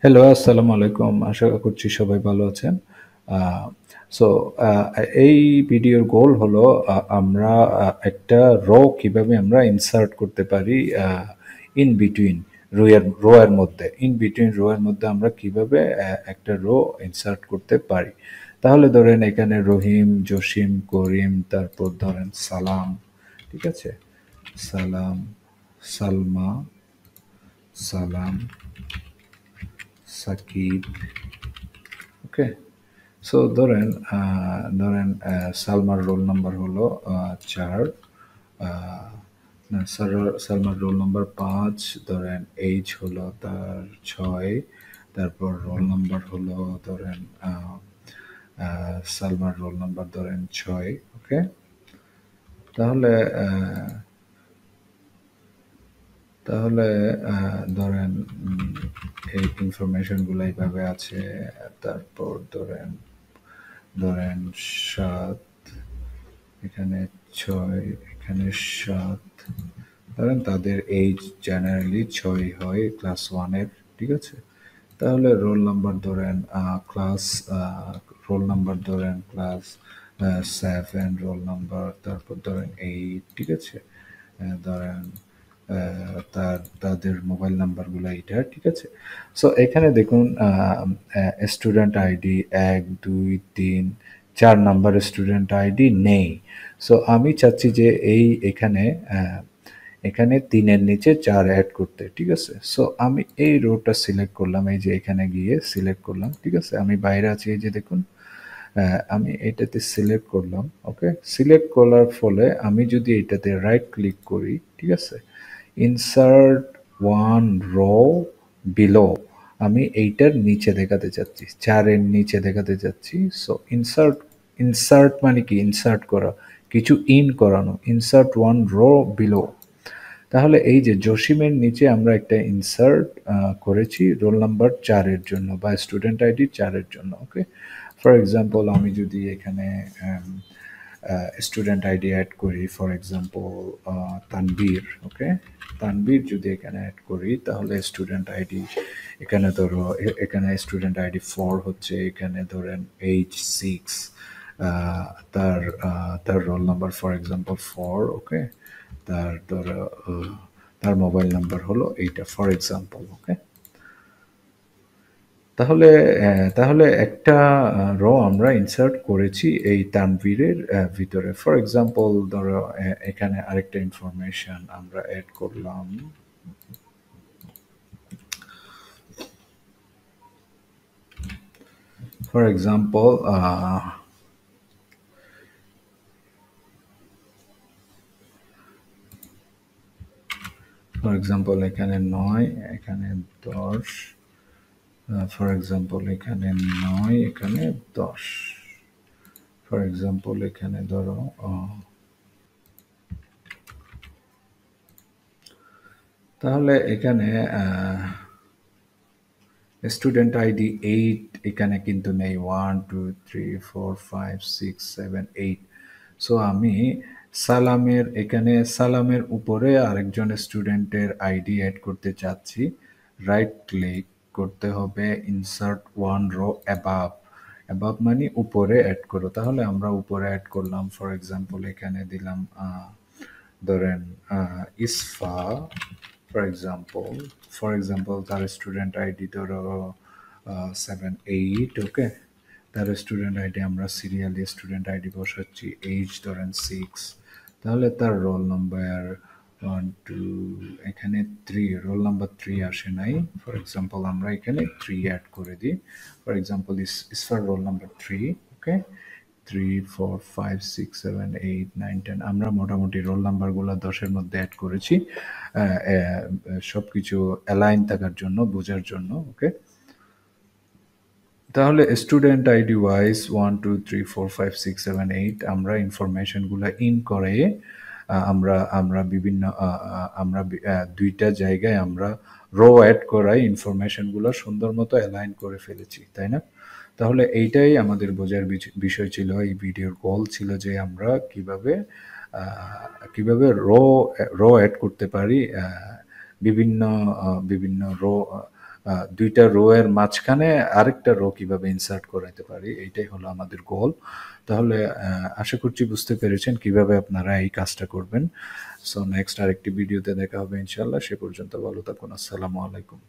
Hello, আসসালামু আলাইকুম। আশা করছি সবাই ভালো আছেন। আ সো আ এই ভিডিওর গোল হলো আমরা একটা কিভাবে আমরা ইনসার্ট করতে পারি ইন বিটুইন রো এর মধ্যে। ইন বিটুইন রো এর মধ্যে আমরা কিভাবে একটা ইনসার্ট করতে পারি। তাহলে ধরেন এখানে রহিম, জসিম, করিম, তারপর ধরেন সালাম, ঠিক আছে? সালাম, সালমা, সালাম, সাকিব, ওকে। সো ধরেন সালমার রোল নাম্বার হলো ৪, না সালমার রোল নাম্বার ৫, ধরেন এইজ হলো তার ৬, তারপর রোল নাম্বার হলো ধরেন সালমার রোল নাম্বার ধরেন ৬, ওকে। তাহলে আহ, তাহলে ধরেন এই ইনফরমেশনগুলো এইভাবে আছে। তারপর ধরেন ধরেন ৭, এখানে ৬, এখানে ৭, ধরেন তাদের এইজ জেনারেলি ৬ হয় ক্লাস 1 এর, ঠিক আছে? তাহলে ক্লাস রোল নাম্বার ধরেন ক্লাস 7, রোল নাম্বার তারপর ধরেন 8, ঠিক আছে? ধরেন তাদের মোবাইল নাম্বারগুলো এইটা, ঠিক আছে? সো এখানে দেখুন student ID ১, ২, ৩, ৪ number student ID নেই। সো আমি চাচ্ছি যে এখানে ৩ এর নিচে ৪ এড করতে, ঠিক আছে? সো আমি এই রোটা সিলেক্ট করলাম, এই যে এখানে গিয়ে সিলেক্ট করলাম, ঠিক আছে? আমি বাইরে আছি, এই যে দেখুন আমি এটাতে সিলেক্ট করলাম, ওকে। সিলেক্ট করার ফলে আমি যদি এটাতে রাইট ক্লিক করি, ঠিক আছে, ইনসার্ট ওয়ান রো বিলো, আমি এইটার নিচে দেখাতে চাচ্ছি, ৪-এর নিচে দেখাতে চাচ্ছি। সো ইনসার্ট ইনসার্ট মানে কি? ইনসার্ট করা, কিছু ইন করানো। ইনসার্ট ওয়ান রো বিলো, তাহলে এই যে জসিমের নিচে আমরা একটা ইনসার্ট করেছি রোল নাম্বার ৪ এর জন্য বা স্টুডেন্ট আইডি ৪ এর জন্য, ওকে। ফর এক্সাম্পল আমি যদি এখানে স্টুডেন্ট আইডি অ্যাড করি, ফর এক্সাম্পল তানবীর, ওকে। তানবীর যদি এখানে অ্যাড করি তাহলে স্টুডেন্ট আইডি এখানে ধরো এখানে স্টুডেন্ট আইডি 4 হচ্ছে, এখানে ধরেন এইজ 6, আহ, তার তার রোল নাম্বার ফর এক্সাম্পল 4, ওকে। তার ধরো তার মোবাইল নাম্বার হলো এইটা, ফর এক্সাম্পল, ওকে। তাহলে তাহলে একটা আমরা ইনসার্ট করেছি এই তানভীরের ভিতরে। ফর এক্সাম্পল ধরো এখানে আরেকটা ইনফরমেশন আমরা অ্যাড করলাম। ফর এক্সাম্পল এখানে ৯, এখানে ১০, ফর এক্সাম্পল এখানে ৯, এখানে ১০, ফর এক্সাম্পল এখানে ধরো তাহলে এখানে স্টুডেন্ট আইডি 8 এখানে কিন্তু নেই, 1 2 3 4 5 6 7 8। সো আমি সালামের উপরে আরেকজন স্টুডেন্টের আইডি অ্যাড করতে চাচ্ছি। রাইট ক্লিক করতে হবে, insert one row above. Above মানে উপরে অ্যাড করো। তাহলে আমরা উপরে অ্যাড করলাম, ফর এক্সাম্পল এখানে দিলাম ধরেন ইসফা, ফর এক্সাম্পল তার স্টুডেন্ট আইডি ধরো 7 8, ওকে। তার স্টুডেন্ট আইডি আমরা সিরিয়ালি স্টুডেন্ট আইডি বসাচ্ছি, এইজ ধরেন 6, তাহলে তার রোল নাম্বার 1 2, এখানে 3, রোল নাম্বার 3 আসে নাই। ফর এক্সাম্পল আমরা এখানে 3 অ্যাড করে দিই। For example Isfar roll number 3, okay. 3 4 5 6 7 8 9 10, আমরা মোটামুটি রোল নাম্বারগুলো 10-এর মধ্যে অ্যাড করেছি সবকিছু অ্যালাইন থাকার জন্য, বোঝার জন্য, ওকে। তাহলে স্টুডেন্ট আইডি ওয়াইজ 1 2 3 4 5 6 7 8 আমরা ইনফরমেশনগুলো ইন করে আমরা বিভিন্ন দুইটা জায়গায় আমরা অ্যাড করাই ইনফরমেশনগুলো সুন্দর মতো অ্যালাইন করে ফেলেছি, তাই না? তাহলে এইটাই আমাদের বোঝার বিষয় ছিল, এই ভিডিওর গোল ছিল যে আমরা কিভাবে অ্যাড করতে পারি বিভিন্ন বিভিন্ন 2টা রো এর মাঝখানে আরেকটা রো কিভাবে ইনসার্ট করাতে পারি, এইটাই হলো আমাদের গোল। তাহলে আশা করছি বুঝতে পেরেছেন কিভাবে আপনারা এই কাজটা করবেন। সো নেক্সট আরেকটি ভিডিওতে দেখা হবে ইনশাআল্লাহ। সে পর্যন্ত ভালো থাকুন। আসসালামু আলাইকুম।